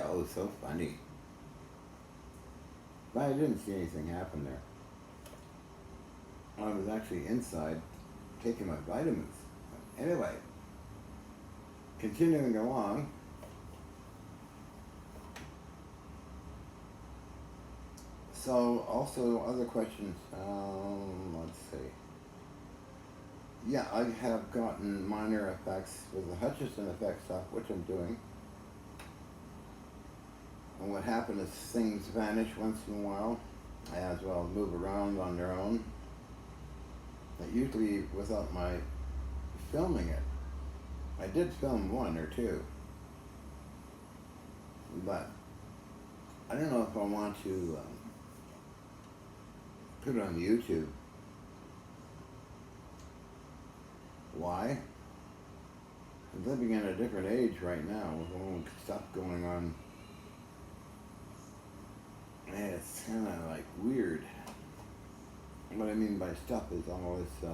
Yeah, oh, so funny. But I didn't see anything happen there. I was actually inside taking my vitamins. Anyway, continuing along. So, also other questions. Let's see. Yeah, I have gotten minor effects with the Hutchison effect stuff, which I'm doing. And what happened is things vanish once in a while, as well as move around on their own. But usually without my filming it. I did film one or two, but I don't know if I want to put it on YouTube. Why? I'm living in a different age right now with all the stuff going on. And it's kind of like weird. What I mean by stuff is all this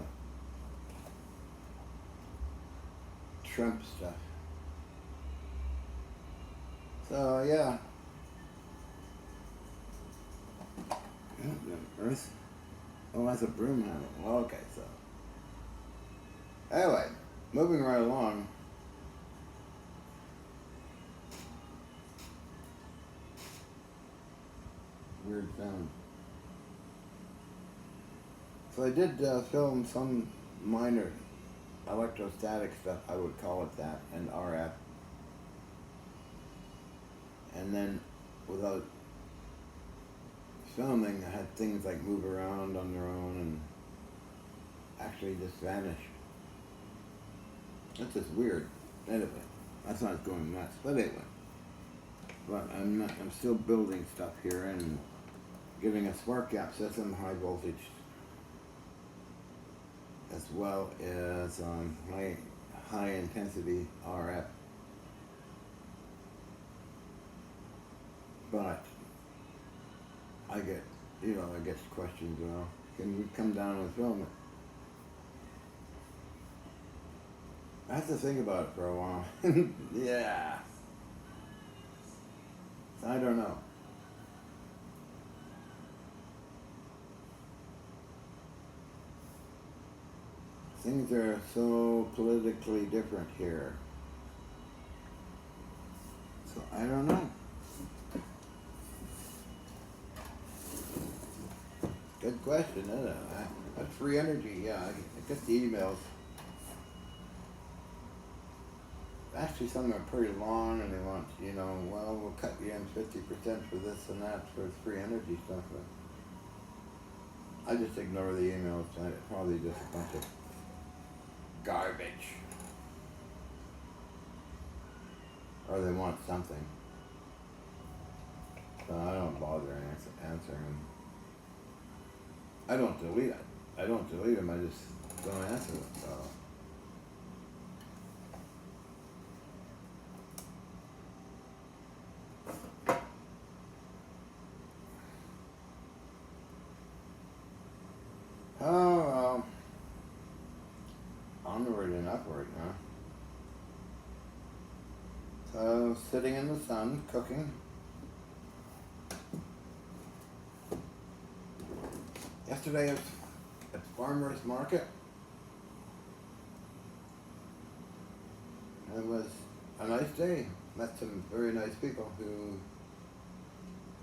Trump stuff. So yeah. Earth? Oh, that's a broom handle. Well, okay, so. Anyway, moving right along. Weird sound. So I did film some minor electrostatic stuff, I would call it that, and RF. And then without filming, I had things like move around on their own and actually just vanish. That's just weird. Anyway, that's not going nuts. But anyway, but I'm still building stuff here and giving a spark gap system, high voltage, as well as high intensity RF. But I get questions, can we come down and film it? I have to think about it for a while. Yeah. I don't know. Things are so politically different here. So I don't know. Good question, isn't it? That's free energy, yeah. I get the emails. Actually, some are pretty long and they want, well, we'll cut you in 50% for this and that for free energy stuff. But I just ignore the emails. It's probably just a bunch of garbage. Or they want something. So I don't bother answering them. I don't delete it. I don't delete them, I just don't answer them. So. Oh, well. Onward and upward, huh? So, sitting in the sun, cooking. Yesterday at farmer's market. It was a nice day. Met some very nice people who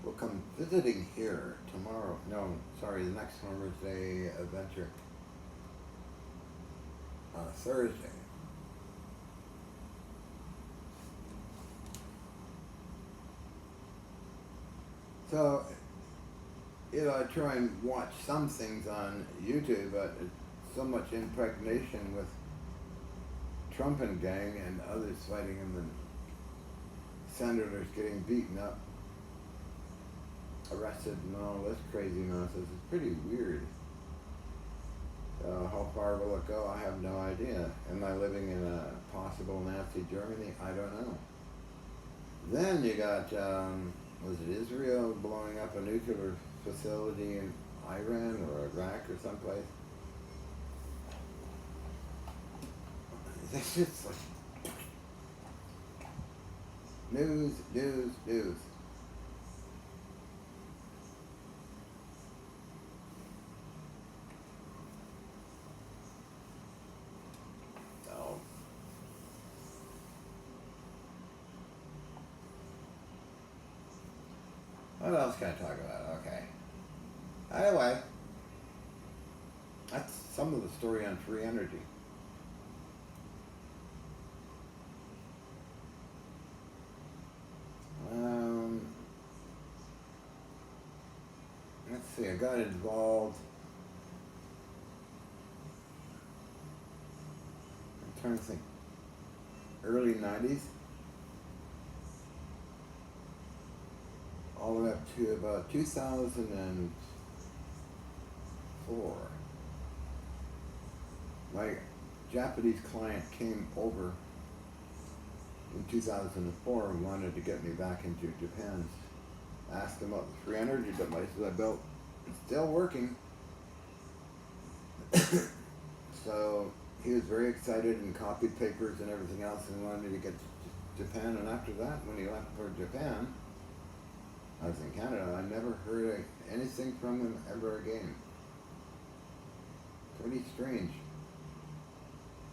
will come visiting here tomorrow. No, sorry, the next Farmer's Day adventure. Thursday. So, I try and watch some things on YouTube, but it's so much impregnation with Trump and gang and others fighting and the senators getting beaten up, arrested and all this crazy nonsense. It's pretty weird. How far will it go? I have no idea. Am I living in a possible Nazi Germany? I don't know. Then you got, was it Israel blowing up a nuclear facility in Iran or Iraq or someplace? It's just like, News, news, news. So, what else can I talk about? Okay. Anyway, that's some of the story on free energy. Um, let's see, I got involved. I'm trying to think. Early 90s, all the way up to about 2004. My Japanese client came over in 2004 and wanted to get me back into Japan. Asked him about the free energy devices I built. It's still working. So he was very excited and copied papers and everything else and wanted me to get to Japan. And after that, when he left for Japan, I was in Canada. I never heard anything from him ever again. Pretty strange.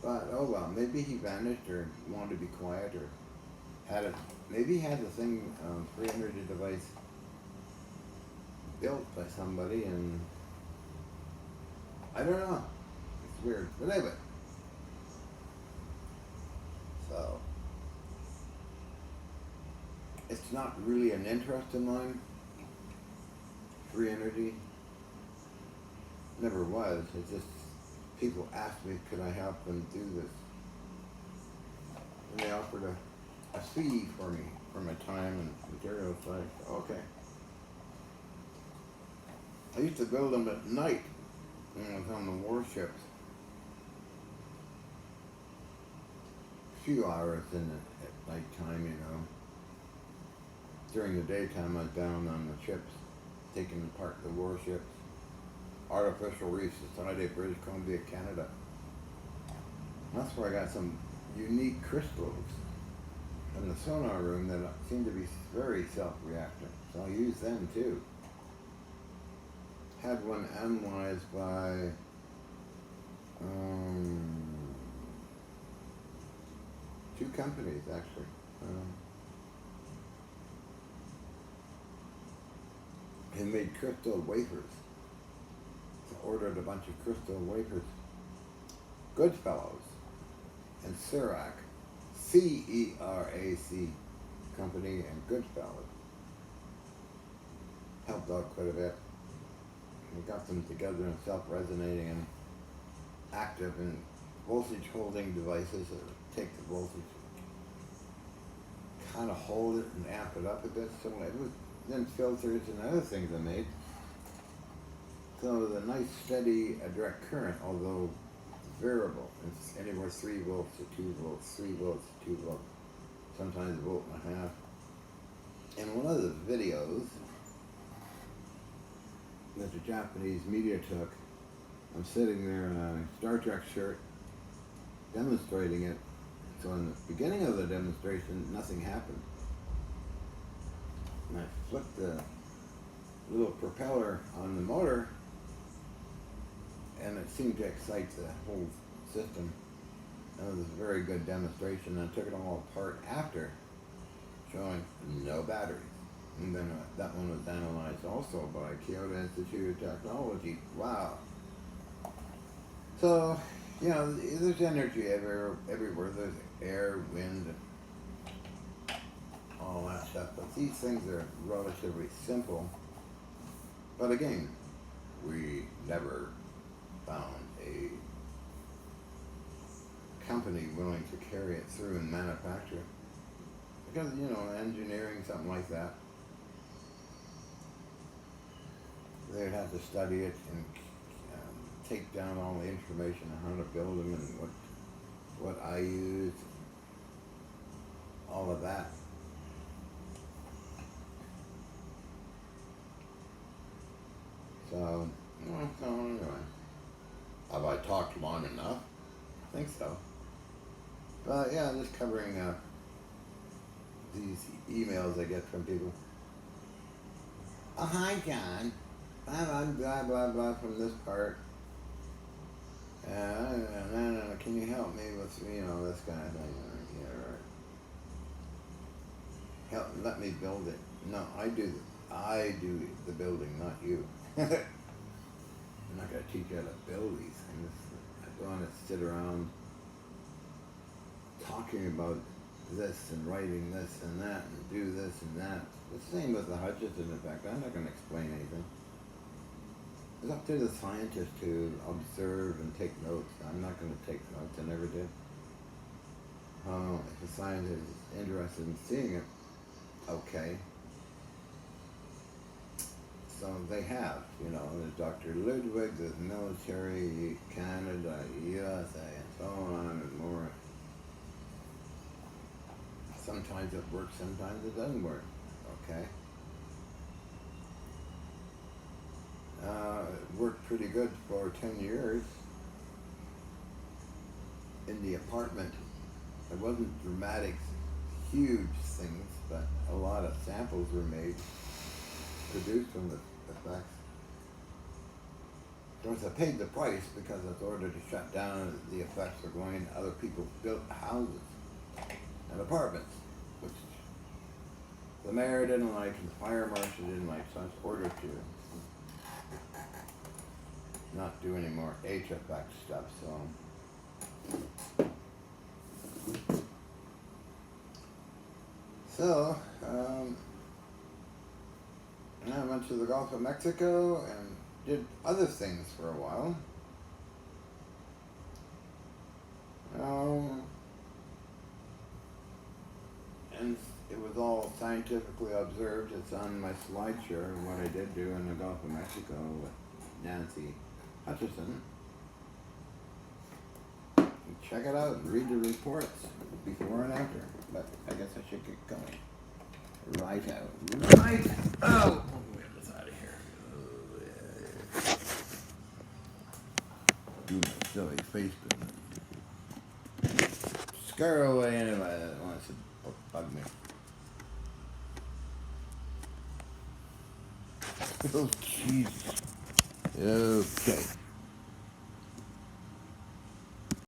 But oh well, maybe he vanished or wanted to be quiet or had it. Maybe he had the thing, free energy device built by somebody, and I don't know. It's weird, but anyway. So it's not really an interest of mine. Free energy never was. It's just people asked me, could I help them do this? And they offered a fee for me for my time and materials. So I said, okay. I used to build them at night when I was on the warships. A few hours at nighttime, you know. During the daytime, I was down on the ships, taking apart the warships. Artificial Reef Society of British Columbia, Canada. That's where I got some unique crystals in the sonar room that seem to be very self-reactant. So I use them too. Had one analyzed by two companies actually. They made crystal wafers. Ordered a bunch of crystal wafers. Goodfellows and Cerac, C-E-R-A-C company, and Goodfellows helped out quite a bit. We got them together in self-resonating and active and voltage holding devices that take the voltage, kind of hold it and amp it up a bit. So it was then filters and other things I made. So the nice steady direct current, although variable, it's anywhere 3 volts to 2 volts, 3 volts to 2 volts, sometimes a volt and a half. In one of the videos that the Japanese media took, I'm sitting there in a Star Trek shirt demonstrating it. So in the beginning of the demonstration, nothing happened. And I flipped the little propeller on the motor, and it seemed to excite the whole system. And it was a very good demonstration. I took it all apart after, showing no batteries. And then that one was analyzed also by Kyoto Institute of Technology. Wow. So, you know, there's energy everywhere. There's air, wind, all that stuff. But these things are relatively simple. But again, we never found a company willing to carry it through and manufacture it. Because, you know, engineering, something like that, they'd have to study it and take down all the information on how to build them and what I used, all of that. So, well, so anyway, have I talked long enough? I think so. But yeah, just covering these emails I get from people. Oh, hi, John. I'm blah, blah, blah from this part. Can you help me with, this kind of thing? Yeah, right. Let me build it. No, I do the building, not you. I'm not going to teach you how to build these things. I don't want to sit around talking about this and writing this and that and do this and that. The same with the Hutchinson effect. I'm not going to explain anything. It's up to the scientist to observe and take notes. I'm not going to take notes. I never did. If a scientist is interested in seeing it, okay. So they have, there's Dr. Ludwig, there's military, Canada, USA, and so on and more. Sometimes it works, sometimes it doesn't work, okay? It worked pretty good for 10 years in the apartment. It wasn't dramatic, huge things, but a lot of samples were made, produced from the effects. Of course, I paid the price because I was ordered to shut down. The effects were going to other people built houses and apartments, which the mayor didn't like and the fire marshal didn't like, so I was ordered to not do any more HFX stuff, So and I went to the Gulf of Mexico and did other things for a while. And it was all scientifically observed. It's on my slideshow what I did do in the Gulf of Mexico with Nancy Hutchison. Check it out and read the reports before and after. But I guess I should get going. Right out. Right out! We'll get this out of here. Do my silly face business. Scare away anybody that wants to bug me. Oh, Jesus. Okay.